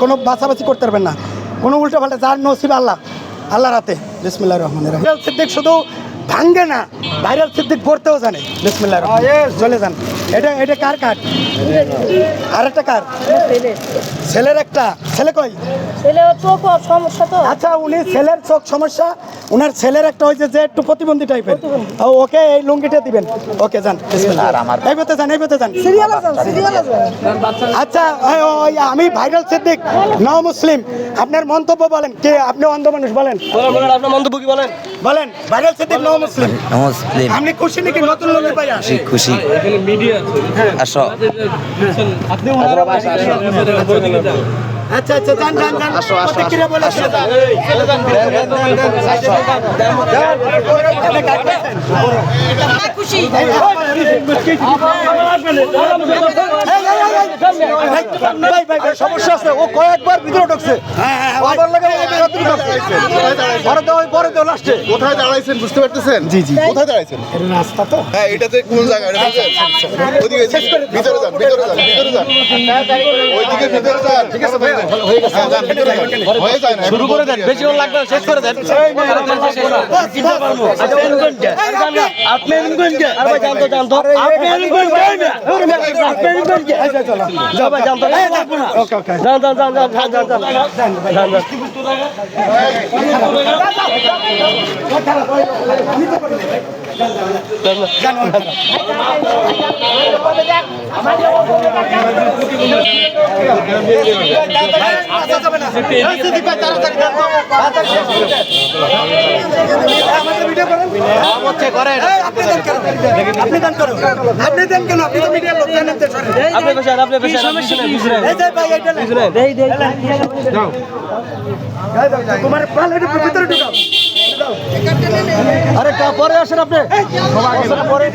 কোনো বাছাবাছি করতে পারবেন না, কোনো উল্টো পাল্টা, যার নসিব আল্লাহ আল্লাহ রাতে। বিসমিল্লাহির রহমানির রহিম। ভাইরাল সিদ্দিক শুধু ভাঙ্গে না, ভাইরাল সিদ্দিক পড়তেও জানে। বিসমিল্লাহির রহমানির রহিম। চলে যান। এটা কার কার্ড? আর একটা কার? ছেলের একটা। ছেলে কই? চোখ সমস্যা তো। আচ্ছা, উনি ছেলের চোখ সমস্যা, উনার ছেলের একটা হয়েছে যে একটু প্রতিবন্ধী টাইপের, ওকে এই লুঙ্গিটা দিবেন। ওকে যান, এইভাবে যান, এইভাবে যান। আচ্ছা, ওই আমি ভাইরাল সিদ্দিক ন মুসলিম, আপনার মন্তব্য বলেন। কে আপনি? অন্ধ মানুষ, বলেন আপনার মন্তব্য কি বলেন? বলেন। ভাইরাল সিদ্দিক ন মুসলিম, মুসলিম। আপনি খুশি নাকি নতুন লোক পাইয়া? খুশি। আসো। আপনি আচ্ছা আচ্ছা, যান যান যান, প্রতিক্রিয়া বলে আসেন। খুশি। সমস্যা আছে, ও কয়েকবার ভিতরে ঢুকছে। পরে তো লাস্টে কোথায় দাঁড়াইছেন বুঝতে পারতেছেন? জি জি, কোথায় দাঁড়াইছেন? রাস্তা তো। হ্যাঁ, এটাতে কোন জায়গা? ওদিকে ভিতরে যান, ভিতরে যান, ভিতরে যান, ওইদিকে ভিতরে যান। ঠিক আছে ভাই, হয়ে গেছে। যান ভিতরে যান, হয়ে যায় না। শুরু করে দেন, বেশি ওর লাগবে না, শেষ করে দেন। আপনি জানতো জানতো আপনি জানতো ওকে ওকে, যান যান যান যান যান যান যান যান। আপনি দেন কেন? আপনি দেন কেন? আপনি তো মিডিয়ার লোক, জানেন তো। আপনি বসেন, আপনি বসেন। এই যে ভাই, এইটা নেন। তোমার পাল এটা ভিতরে ঢুকাও। আরে পরে আসেন আপনি, পরে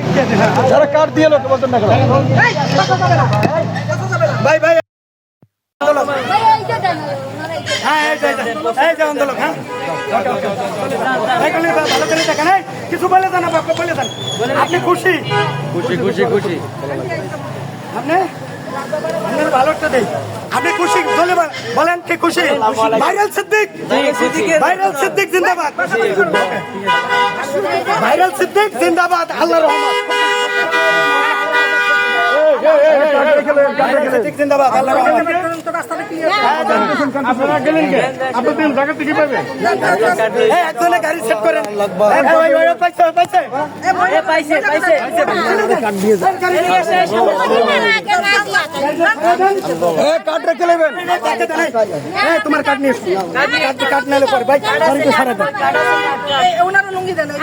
যারা কার্ড দিয়ে লোক বলতেন না কেন? ভাই ভাই, হ্যাঁ এই যে আন্দোলন। হ্যাঁ ভালো করে দেখেন। কিছু বলে যান, আপনি বলে যান। আপনি খুশি? খুশি খুশি খুশি। আপনি আপনার ভালোটা দেই। আপনি খুশি? চলে বলেন কি খুশি? ভাইরাল সিদ্দিক, ভাইরাল সিদ্দিক জিন্দাবাদ, ভাইরাল সিদ্দিক জিন্দাবাদ, আল্লাহর রহমত। জিন্দাবাদ, আল্লাহর রহমত। আপনারা গেলেন কে? আপনাদের জায়গা থেকে পাবেন। একজনে গাড়ি সেট করেন। পাইছে পাইছে পাইছে পাইছে। কার্ড রেখে নেবেন। তোমার কার্ড নিয়ে কার্ড নিলে পরে ভাই গাড়িতে সারা দেন।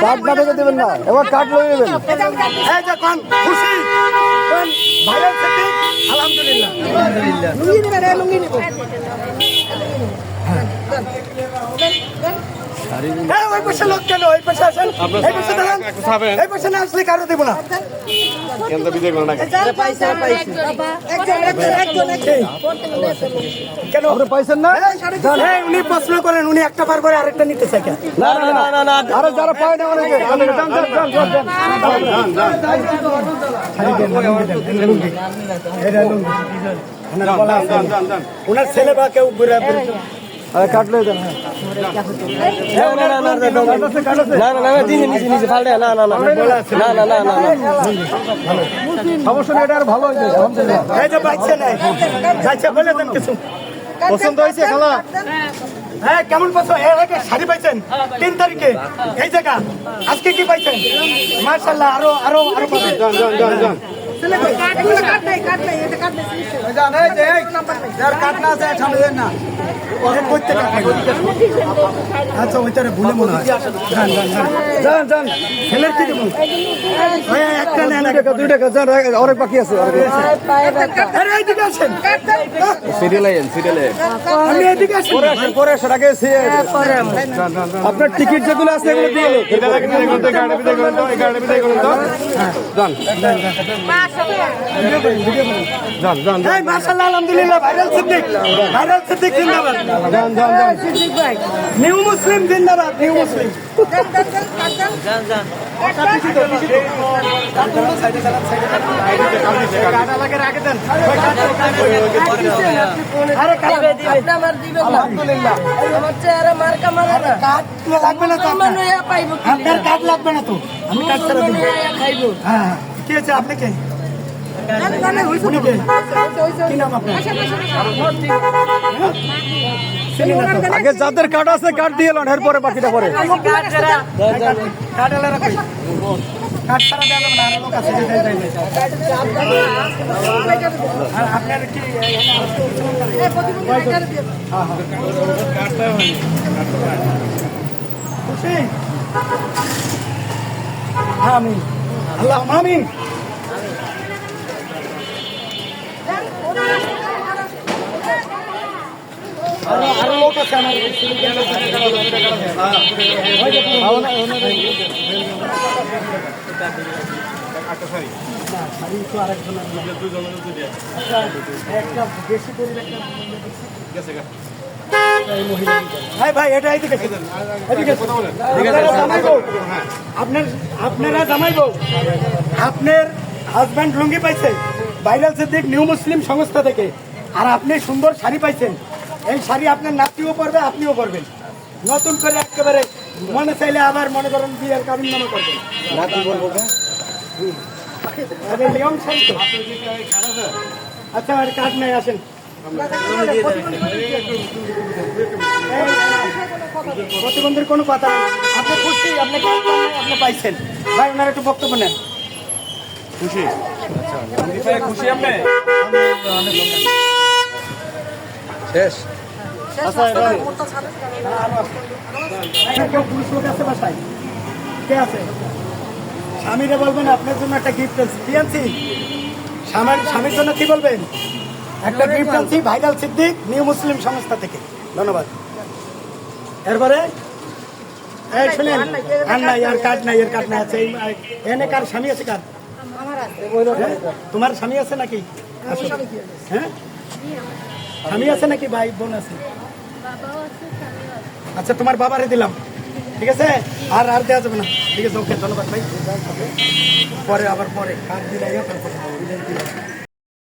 কার্ড না দেখে দেবেন না, এবার কার্ড লয়ে নেবেন। এই যে কোন খুশি? কোন ভাইরাল সিদ্দিক? আলহামদুলিল্লাহ, আলহামদুলিল্লাহ। লুঙ্গি নেবেন, লুঙ্গি নেবেন। ওই পাশে লোক কেন? ওই পাশে আসেন, এই পাশে দাঁড়ান। এই পাশে না আসলে কারো দেবো না। কেন আপনি পাইছেন না? উনি প্রশ্ন করেন, উনি একটা পার করে আরেকটা নিতে চাই কেন? না না না না না, আরে যারা পায় না অনেকে। ওনার ছেলে বা কেউ ঘুরে আরে কার্ড লয়ে যান। না না না না না না, দিন নিচে নিচে ফালতে। না না না না না না না না, সমস্যা নেই, এটা আর ভালো হয়েছে আলহামদুলিল্লাহ। এই যে পাইছে না, যাইছে বলে দেন কিছু। পছন্দ হয়েছে খালা? হ্যাঁ, কেমন পছন্দ? এর আগে শাড়ি পাইছেন 3 তারিখে এই জায়গা, আজকে কি পাইছেন? মাশাআল্লাহ, আরো আরো আরো পাবেন। আচ্ছা, ওইটারে ভুলে মনে হয়। যান যান, ছেলের কি দেবো? একটা নেন, 2 টাকা যান, অনেক বাকি আছে। আরে এইদিকে আসেন, সিরিয়ালে আইন, সিরিয়ালে আপনি এইদিকে আসেন। পরে আসার আগে আপনার টিকিট যেগুলো আছে এগুলো দিয়ে যান। এই মাশাআল্লাহ আলহামদুলিল্লাহ ভাইরাল সিদ্দিক জিন্দাবাদ নিউ মুসলিম জিন্দাবাদ নিউ মুসলিম আলহামদুলিল্লাহ আমার চেহারা মার্কা মারে না কার্ড লাগবে না তো আমার নয়া পাইবো আপনার কার্ড লাগবে না তো আমি কার্ড ছাড়া দিব খাইবো হ্যাঁ হ্যাঁ কি আছে আপনি কে উনি কে কি নাম আপনার আগে যাদের কার্ড আছে কার্ড দিয়ে এলেন এরপরে বাকিটা পরে কার্ড এলে রাখি কার্ড ছাড়া দেওয়া যাবে না আর লোক আছে আর আপনার কি খুশি আমিন আল্লাহ আমিন আরো লোক আছে আমার ভাই এটা এইদিকে আপনারা জামাইবো আপনার হাজব্যান্ড লুঙ্গি পাইছে ভাইরাল সিদ্দিক নিউ মুসলিম সংস্থা থেকে আর আপনি সুন্দর শাড়ি পাইছেন এই শাড়ি আপনার নাতিও পরবে আপনিও পরবেন নতুন করে একেবারে মনে চাইলে আবার মনে করেন বিয়ের কাবিন নামা করবেন নাতি বলবো নিয়ম শাড়ি তো আচ্ছা আর কাজ নাই আসেন প্রতিবন্ধীর কোনো কথা নেই। আপনি খুশি আপনি কাজ পান নাই, আপনি পাইছেন ভাই ওনার একটু বক্তব্য নেন কেউ পুরুষ লোক আছে বাসায় কে আছে স্বামীরে বলবেন আপনার জন্য একটা গিফট আছে কি আনছি স্বামীর জন্য কি বলবেন একটা গিফট আনছি ভাইরাল সিদ্দিক নিউ মুসলিম সংস্থা থেকে ধন্যবাদ এরপরে এই শুনেন আর নাই আর কার্ড নাই এর কার্ড নাই আছে এনে কার স্বামী আছে কার তোমার স্বামী আছে নাকি হ্যাঁ স্বামী আছে নাকি ভাই বোন আছে আচ্ছা তোমার বাবারে দিলাম ঠিক আছে আর দেওয়া যাবে না ঠিক আছে ওকে ধন্যবাদ ভাই পরে আবার পরে কার্ড দিলে তারপরে